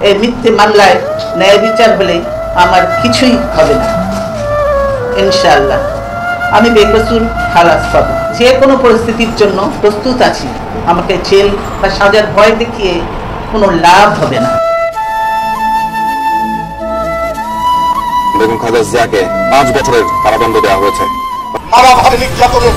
এই মিথ্যে মামলায় ন্যায় বিচার হলে আমার কিছুই হবে না ইনশাআল্লাহ। আমি বেকসুর খালাস পাবো। যে কোনো পরিস্থিতির জন্য প্রস্তুত আছি। আমাকে জেল বা সাজার ভয় দেখিয়ে কোনো লাভ হবে না। বেগম খালেদা জিয়াকে 5 বছরের কারাদণ্ড দেওয়া হয়েছে। মানবহারে নির্যাতনে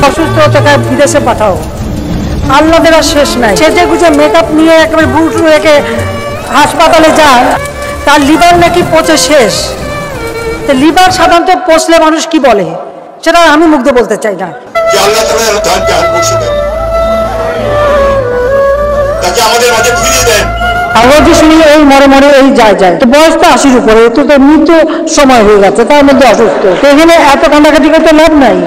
অসুস্থ টাকা বিদেশে পাঠাও, আল্লাহ দেওয়ার শেষ নাই। সেজে গুজে মেকআপ নিয়ে একেবারে বুট রেখে হাসপাতালে যায়, তার লিভার নাকি পচে শেষ। লিভার সাধারণত পচলে মানুষ কি বলে সেটা আমি মুগ্ধ বলতে চাই না। আমরা যে শুনি এই মরে মরে এই যায় তো বয়স তো 80-র উপরে, তো মৃত্যু সময় হয়ে যাচ্ছে, তার মধ্যে অসুস্থ। তো এখানে এত কান্দাকাটি করতে লাভ নাই।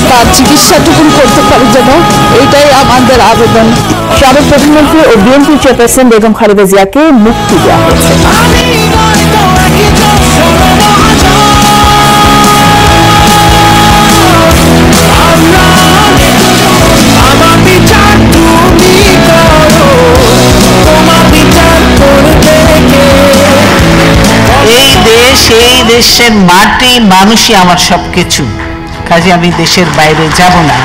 তার চিকিৎসাটুকু করতে পারি যেন, এটাই আমাদের আবেদন। সাবেক প্রধানমন্ত্রী ও বিএনপি চেয়ারপারসন বেগম খালেদা জিয়াকে মুক্তি দেওয়া হয়েছে। এই দেশ, এই দেশের মাটি, মানুষই আমার সবকিছু। কাজে আমি দেশের বাইরে যাব না।